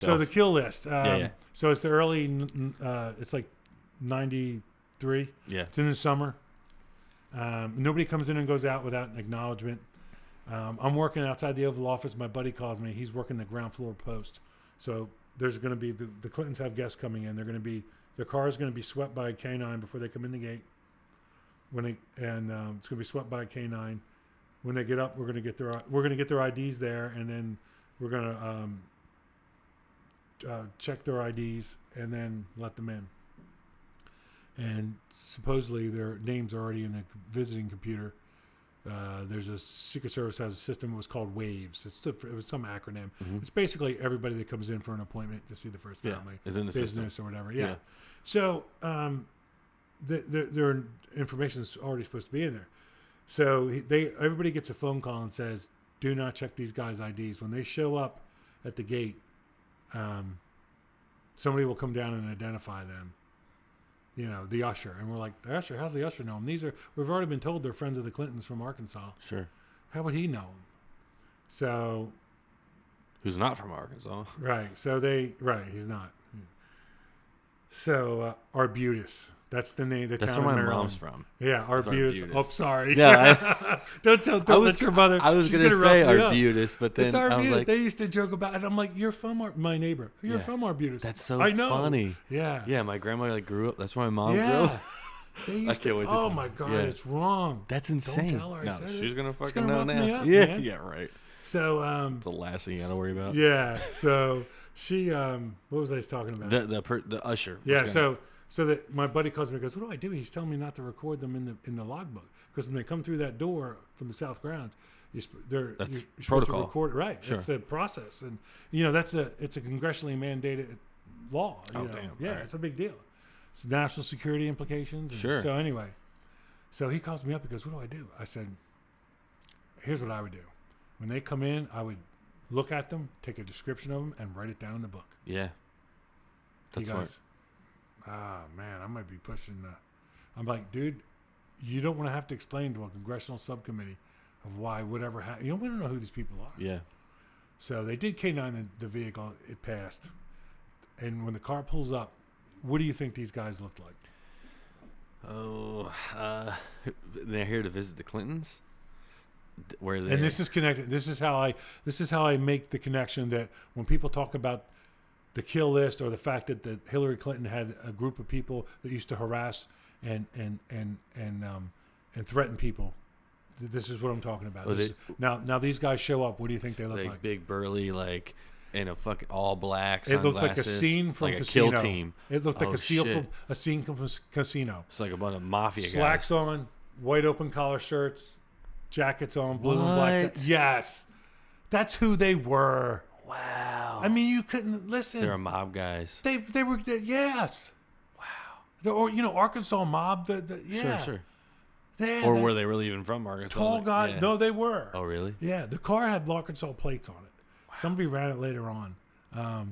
So the kill list. Yeah. So it's the early. It's like 93. Yeah. It's in the summer. Nobody comes in and goes out without an acknowledgement. I'm working outside the Oval Office. My buddy calls me. He's working the ground floor post. So there's going to be the Clintons have guests coming in. Their car is going to be swept by a canine before they come in the gate. It's going to be swept by a canine. When they get up, we're going to get their IDs there, and then we're going to check their IDs and then let them in. And supposedly their names are already in the visiting computer. There's a Secret Service has a system. It was called WAVES. It was some acronym. Mm-hmm. It's basically everybody that comes in for an appointment to see the first family, is in the business system. or whatever. Yeah. So their information is already supposed to be in there. So everybody gets a phone call and says, "Do not check these guys' IDs." When they show up at the gate, somebody will come down and identify them. You know, the usher. And we're like, the usher? How's the usher know them? We've already been told they're friends of the Clintons from Arkansas. Sure. How would he know them? So. Who's not from Arkansas. Right. So he's not. So, Arbutus. That's the name. That's where my mom's from. Yeah, Arbutus. Oh, sorry. Yeah, don't let your mother. I was going to say Arbutus, but then I was like, they used to joke about it. I'm like, you're from my neighbor. You're from Arbutus. That's so I know. funny. Yeah. Yeah, my grandma grew up. That's where my mom grew up. I can't wait to tell my God, it's wrong. That's insane. Don't tell her I said she's going to fucking know know now. Yeah, right. So, the last thing you got to worry about. Yeah. So she, what was I talking about? The usher. Yeah. So that my buddy calls me and goes, "What do I do?" He's telling me not to record them in the logbook because when they come through that door from the south grounds, you're supposed to record it. Right. Sure. It's the process, and it's a congressionally mandated law. Damn. Yeah, right. It's a big deal. It's national security implications. Sure. So anyway, he calls me up and goes, "What do I do?" I said, "Here's what I would do. When they come in, I would look at them, take a description of them, and write it down in the book." Yeah. That's smart. Man, I might be pushing I'm like, dude, you don't want to have to explain to a congressional subcommittee of why whatever happened. We don't know who these people are. Yeah. So they did K9 the vehicle. It passed. And when the car pulls up, what do you think these guys look like? Oh, they're here to visit the Clintons. Where they? And this is connected. This is how I make the connection that when people talk about the kill list or the fact that Hillary Clinton had a group of people that used to harass and threaten people. This is what I'm talking about. Now these guys show up. What do you think they look like? Big burly, like in a fucking all black sunglasses. It looked like a scene from Casino. A kill team. It looked like a scene from Casino. It's like a bunch of mafia guys. Slacks on, white open collar shirts, jackets on, blue and black. Yes, that's who they were. Wow. I mean, you couldn't listen. They're mob guys. They were yes. Wow. Arkansas mob. Sure. Or were they really even from Arkansas? Tall guy. Yeah. No, they were. Oh, really? Yeah. The car had Arkansas plates on it. Wow. Somebody ran it later on. What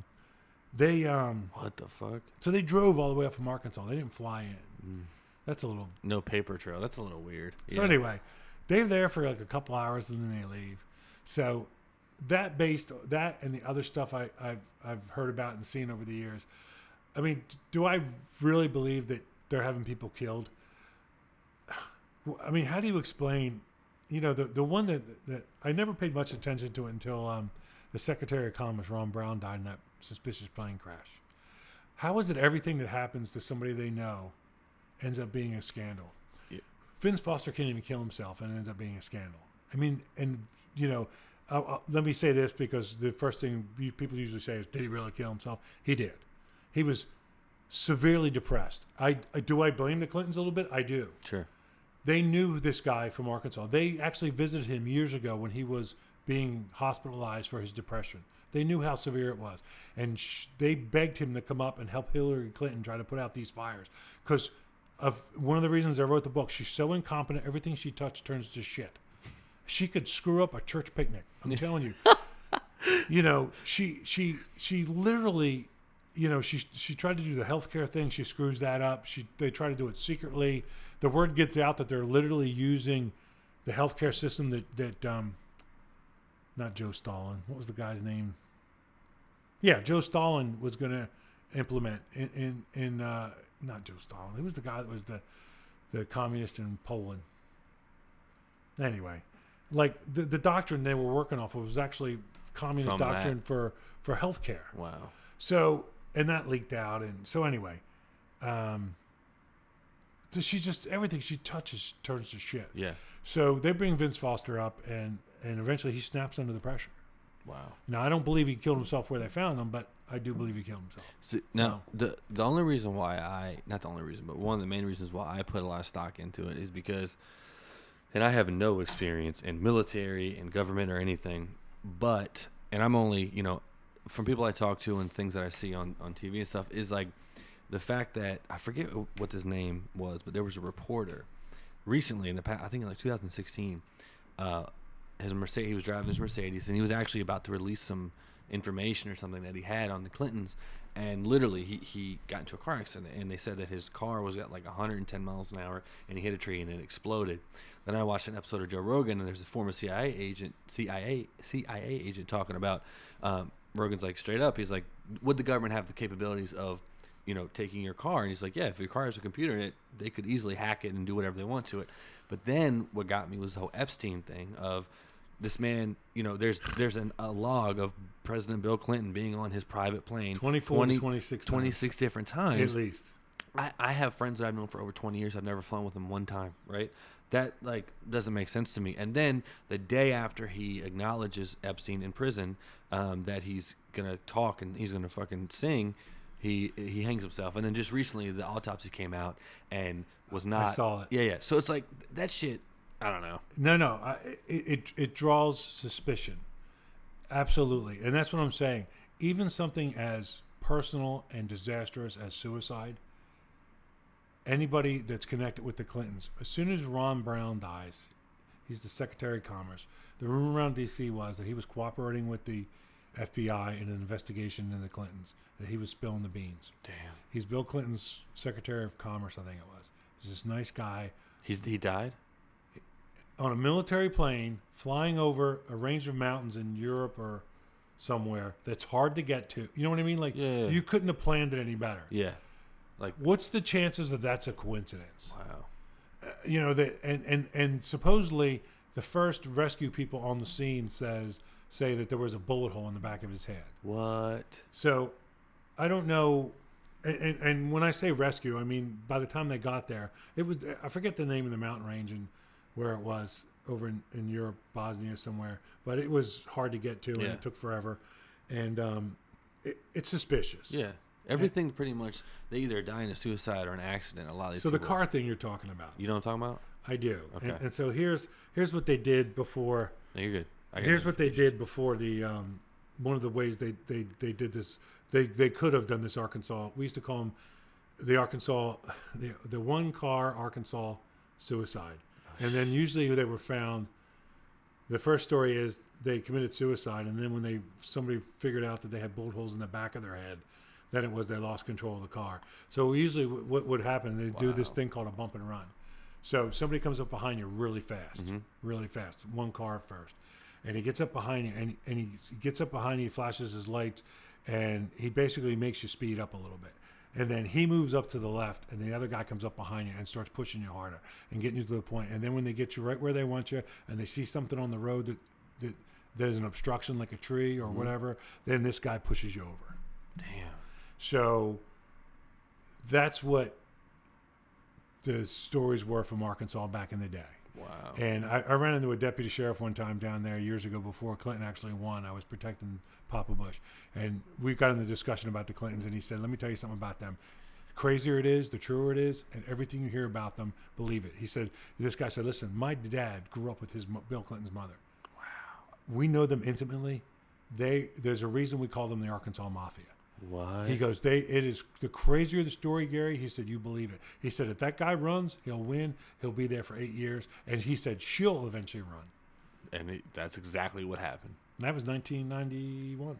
the fuck? So they drove all the way up from Arkansas. They didn't fly in. That's a little. No paper trail. That's a little weird. So anyway, they're there for like a couple hours and then they leave. So that and the other stuff I've heard about and seen over the years. I mean, do I really believe that they're having people killed? I mean, how do you explain? The one that I never paid much attention to it until the Secretary of Commerce, Ron Brown, died in that suspicious plane crash. How is it everything that happens to somebody they know ends up being a scandal? Yeah. Vince Foster can't even kill himself and it ends up being a scandal. I mean, and let me say this because the first thing people usually say is, did he really kill himself? He did. He was severely depressed. Do I blame the Clintons a little bit? I do. Sure. They knew this guy from Arkansas. They actually visited him years ago when he was being hospitalized for his depression. They knew how severe it was. And they begged him to come up and help Hillary Clinton try to put out these fires. Because of one of the reasons I wrote the book, she's so incompetent, everything she touched turns to shit. She could screw up a church picnic. I'm telling you. She literally, she tried to do the healthcare thing. She screws that up. They try to do it secretly. The word gets out that they're literally using the healthcare system that not Joe Stalin. What was the guy's name? Yeah, Joe Stalin was going to implement in not Joe Stalin. He was the guy that was the communist in Poland. Anyway, like the doctrine they were working off of was actually communist From doctrine for healthcare. Wow. So, and that leaked out, and so anyway, so she just everything she touches turns to shit. Yeah. So they bring Vince Foster up, and eventually he snaps under the pressure. Wow. Now I don't believe he killed himself where they found him, but I do believe he killed himself. So, now the only reason why not the only reason, but one of the main reasons why I put a lot of stock into it is because, and I have no experience in military and government or anything, but and I'm only from people I talk to and things that I see on TV and stuff is like the fact that I forget what his name was, but there was a reporter recently in the past, I think in like 2016. His Mercedes, he was driving his Mercedes, and he was actually about to release some information or something that he had on the Clintons, and literally he got into a car accident, and they said that his car was at like 110 miles an hour, and he hit a tree and it exploded. Then I watched an episode of Joe Rogan, and there's a former CIA agent talking about Rogan's like straight up, he's like, would the government have the capabilities of taking your car? And he's like, yeah, if your car has a computer in it, they could easily hack it and do whatever they want to it. But then what got me was the whole Epstein thing of this man, there's a log of President Bill Clinton being on his private plane 26 different times. At least. I have friends that I've known for over 20 years. I've never flown with them one time, right? That doesn't make sense to me. And then the day after he acknowledges Epstein in prison, that he's going to talk and he's going to fucking sing, he hangs himself. And then just recently the autopsy came out and was not. I saw it. Yeah. So it's like that shit. I don't know. No. It draws suspicion. Absolutely. And that's what I'm saying. Even something as personal and disastrous as suicide, anybody that's connected with the Clintons, as soon as Ron Brown dies, he's the Secretary of Commerce, the rumor around D.C. was that he was cooperating with the FBI in an investigation into the Clintons, that he was spilling the beans. Damn. He's Bill Clinton's Secretary of Commerce, I think it was. He's this nice guy. He died? On a military plane, flying over a range of mountains in Europe or somewhere that's hard to get to. You know what I mean? Like, yeah. You couldn't have planned it any better. Yeah. Like, what's the chances that that's a coincidence? Wow. And supposedly the first rescue people on the scene say that there was a bullet hole in the back of his head. What? So I don't know. And when I say rescue, I mean by the time they got there, it was, I forget the name of the mountain range and where it was over in Europe, Bosnia somewhere, but it was hard to get to and it took forever, and it's suspicious. Yeah. Everything pretty much, they either die in a suicide or an accident. A lot of these. So people, the car thing you're talking about. You know what I'm talking about? I do. Okay. And so here's what they did before. No, you're good. Here's what they did before the one of the ways they did this. They could have done this Arkansas. We used to call them the Arkansas, the one car Arkansas suicide. And then usually they were found. The first story is they committed suicide, and then when somebody figured out that they had bullet holes in the back of their head, then it was they lost control of the car. So usually what would happen, they do this thing called a bump and run. So somebody comes up behind you really fast, one car first. And he gets up behind you, and he gets up behind you, he flashes his lights, and he basically makes you speed up a little bit. And then he moves up to the left, and the other guy comes up behind you and starts pushing you harder and getting you to the point. And then when they get you right where they want you, and they see something on the road that there's an obstruction like a tree or whatever, then this guy pushes you over. Damn. So that's what the stories were from Arkansas back in the day. Wow. And I ran into a deputy sheriff one time down there years ago before Clinton actually won. I was protecting Papa Bush. And we got in the discussion about the Clintons, and he said, let me tell you something about them. The crazier it is, the truer it is, and everything you hear about them, believe it. He said, this guy said, listen, my dad grew up with Bill Clinton's mother. Wow. We know them intimately. There's a reason we call them the Arkansas Mafia. What? He goes, it is the crazier the story, Gary. He said, you believe it. He said, if that guy runs, he'll win. He'll be there for 8 years. And he said, she'll eventually run. And that's exactly what happened. And that was 1991.